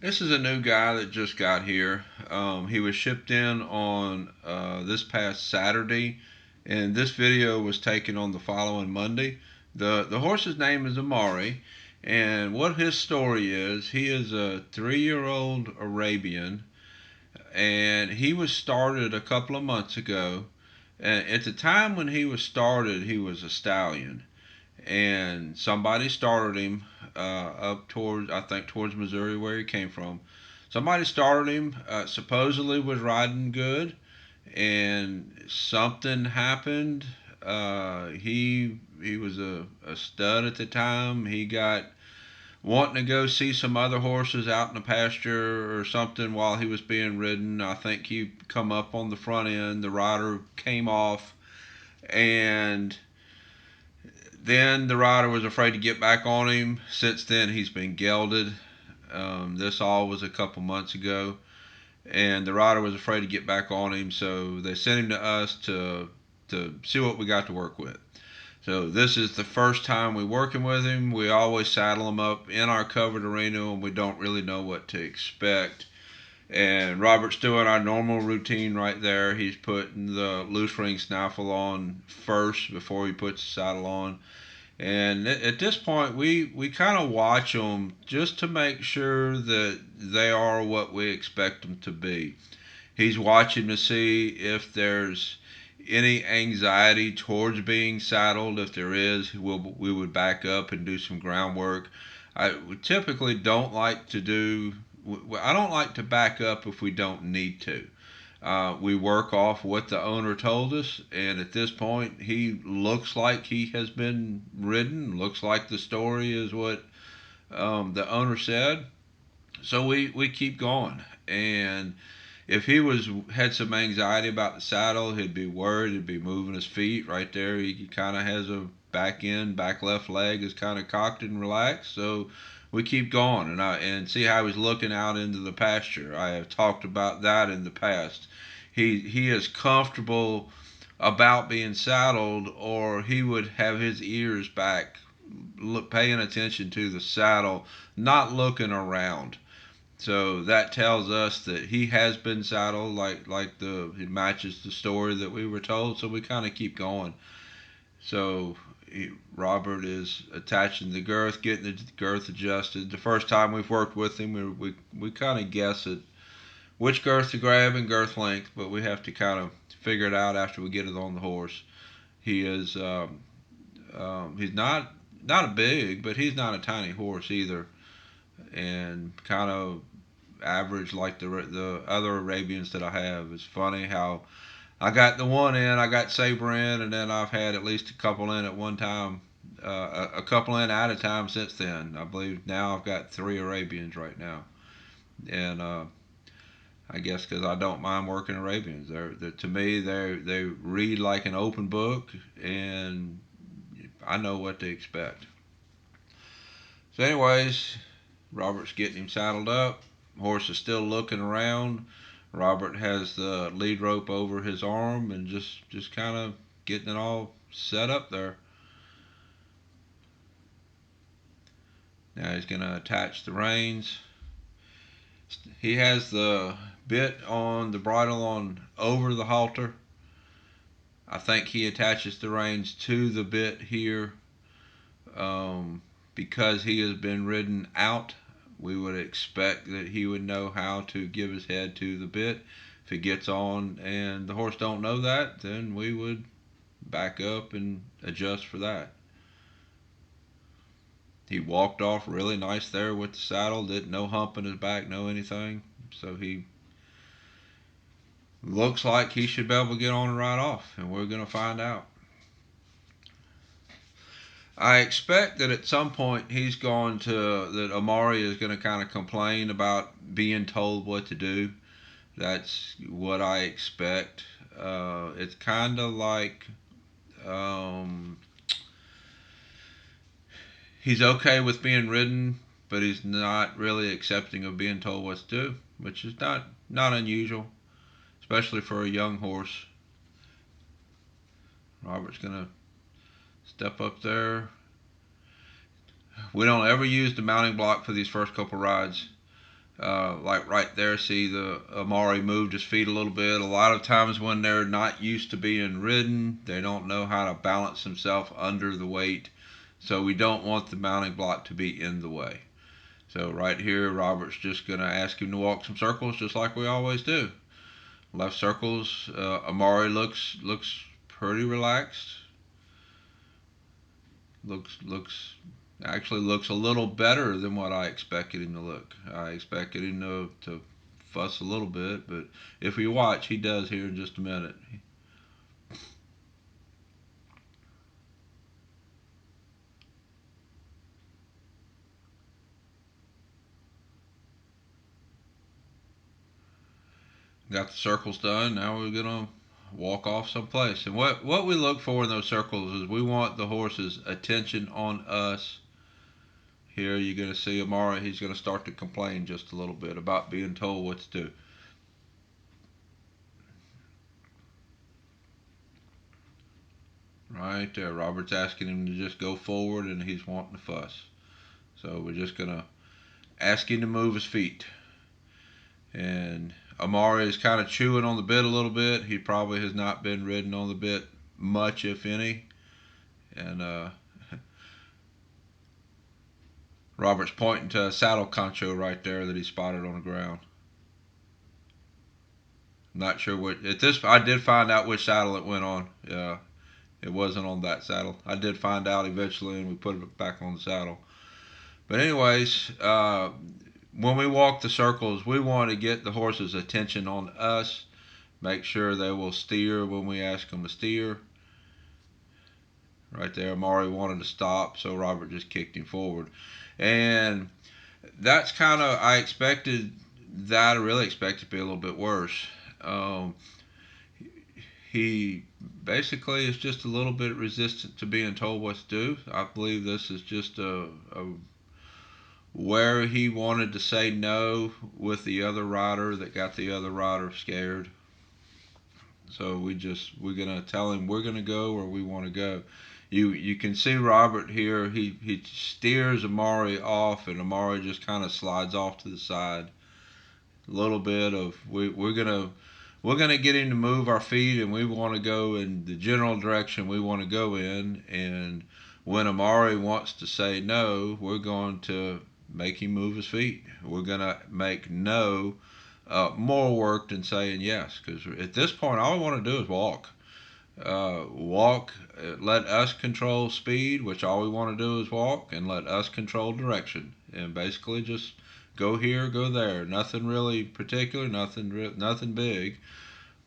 This is a new guy that just got here. He was shipped in on this past Saturday, and this video was taken on the following Monday. The horse's name is Amari, and what his story is, he is a 3-year-old Arabian, and he was started a couple of months ago. And at the time when he was started, he was a stallion, and somebody started him up towards, I think, towards Missouri, where he came from. Somebody started him, supposedly was riding good, and something happened. He was a stud at the time. He got wanting to go see some other horses out in the pasture or something while he was being ridden. I think he come up on the front end. The rider came off, and then the rider was afraid to get back on him. Since then, he's been gelded. This all was a couple months ago, and the rider was afraid to get back on him, so they sent him to us to see what we got to work with. So this is the first time we working with him. We always saddle him up in our covered arena, and we don't really know what to expect. And Robert's doing our normal routine right there. He's putting the loose ring snaffle on first before he puts the saddle on. And at this point, we kind of watch them just to make sure that they are what we expect them to be. He's watching to see if there's any anxiety towards being saddled. If there is, we would back up and do some groundwork. I typically don't like to do. I don't like to back up if we don't need to. We work off what the owner told us, and at this point, he looks like he has been ridden. Looks like the story is what the owner said. So we keep going. And if he was had some anxiety about the saddle, he'd be worried. He'd be moving his feet right there. He kind of has a back left leg is kind of cocked and relaxed. So we keep going, and see how he's looking out into the pasture. I have talked about that in the past. He is comfortable about being saddled, or he would have his ears back, paying attention to the saddle, not looking around. So that tells us that he has been saddled, it matches the story that we were told. So we kind of keep going. So Robert is attaching the girth, getting the girth adjusted. The first time we've worked with him, we kind of guess at which girth to grab and girth length, but we have to kind of figure it out after we get it on the horse. He is he's not a big, but he's not a tiny horse either, and kind of average like the other Arabians that I have. It's funny how I got the one in, I got Saber in, and then I've had at least a couple in at one time, a couple in at a time since then. I believe now I've got 3 Arabians right now, and I guess because I don't mind working Arabians. To me they read like an open book, and I know what to expect. So, anyways, Robert's getting him saddled up. Horse is still looking around. Robert has the lead rope over his arm and just kind of getting it all set up there. Now he's going to attach the reins. He has the bit on the bridle on over the halter. I think he attaches the reins to the bit here, because he has been ridden out. We would expect that he would know how to give his head to the bit. If he gets on and the horse don't know that, then we would back up and adjust for that. He walked off really nice there with the saddle. Didn't no hump in his back, no anything. So he looks like he should be able to get on and ride off, and we're going to find out. I expect that at some point that Amari is going to kind of complain about being told what to do. That's what I expect. It's kind of like um, he's okay with being ridden, but he's not really accepting of being told what to do, which is not unusual, especially for a young horse. Robert's gonna step up there. We don't ever use the mounting block for these first couple rides. Like right there, see the Amari moved his feet a little bit. A lot of times when they're not used to being ridden, they don't know how to balance themselves under the weight. So we don't want the mounting block to be in the way. So right here, Robert's just going to ask him to walk some circles just like we always do. Left circles. Amari looks pretty relaxed. Looks actually looks a little better than what I expected him to look. I expected him to fuss a little bit, but if we watch, he does here in just a minute. Got the circles done. Now we're gonna walk off someplace. And what we look for in those circles is we want the horse's attention on us. Here you're gonna see Amara. He's gonna start to complain just a little bit about being told what to do. Right there, Robert's asking him to just go forward, and he's wanting to fuss. So we're just gonna ask him to move his feet. And Amari is kind of chewing on the bit a little bit. He probably has not been ridden on the bit much, if any. And Robert's pointing to a saddle concho right there that he spotted on the ground. Not sure what at this. I did find out which saddle it went on. Yeah, it wasn't on that saddle. I did find out eventually, and we put it back on the saddle. But anyways, when we walk the circles, we want to get the horse's attention on us. Make sure they will steer when we ask them to steer. Right there, Amari wanted to stop, so Robert just kicked him forward. And that's kind of, I expected that. I really expected to be a little bit worse. Um, he basically is just a little bit resistant to being told what to do. I believe this is just a where he wanted to say no with the other rider that got the other rider scared. So we're gonna tell him we're gonna go where we want to go. You can see Robert here. He steers Amari off, and Amari just kind of slides off to the side. A little bit of we're gonna get him to move our feet, and we want to go in the general direction we want to go in. And when Amari wants to say no, we're going to make him move his feet. We're gonna make no more work than saying yes, because at this point, all we want to do is walk. Walk. Let us control speed, which all we want to do is walk, and let us control direction. And basically, just go here, go there. Nothing really particular. Nothing big.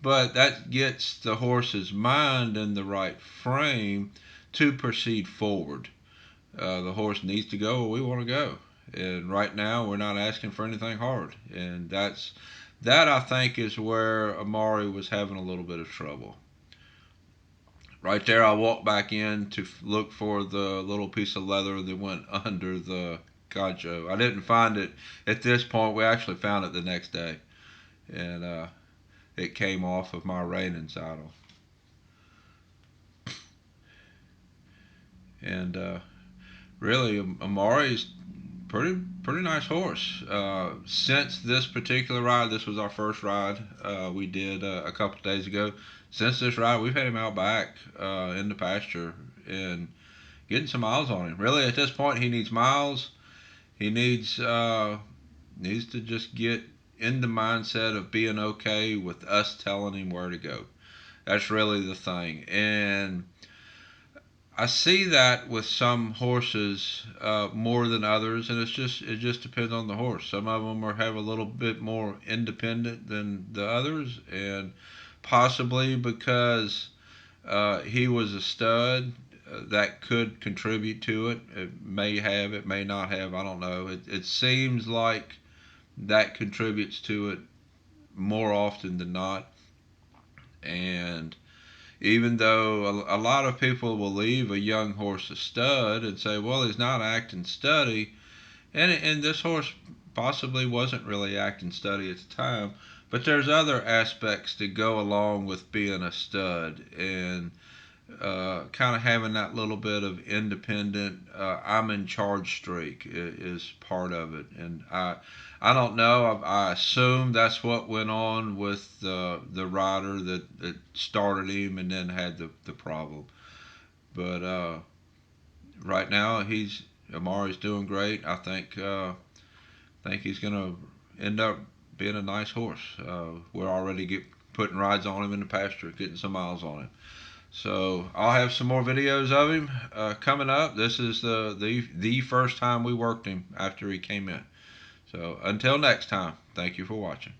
But that gets the horse's mind in the right frame to proceed forward. The horse needs to go where we want to go. And right now, we're not asking for anything hard. And that I think is where Amari was having a little bit of trouble. Right there, I walked back in to look for the little piece of leather that went under the concho. I didn't find it at this point. We actually found it the next day. And it came off of my reining saddle. And really, Amari's pretty nice horse. Since this particular ride, this was our first ride we did a couple days ago. Since this ride, we've had him out back in the pasture and getting some miles on him. Really, at this point, he needs miles. He needs to just get in the mindset of being okay with us telling him where to go. That's really the thing. And I see that with some horses more than others, and it just depends on the horse. Some of them have a little bit more independent than the others, and possibly because he was a stud, that could contribute to it. It may not have. I don't know. It seems like that contributes to it more often than not, and even though a lot of people will leave a young horse a stud and say, well, he's not acting steady. And this horse possibly wasn't really acting steady at the time. But there's other aspects that go along with being a stud. And kind of having that little bit of independent, I'm in charge streak is part of it. And I don't know. I assume that's what went on with the rider that started him and then had the problem. But right now, Amari's doing great. I think he's gonna end up being a nice horse. We're already putting rides on him in the pasture, getting some miles on him. So I'll have some more videos of him coming up. This is the first time we worked him after he came in. So until next time, thank you for watching.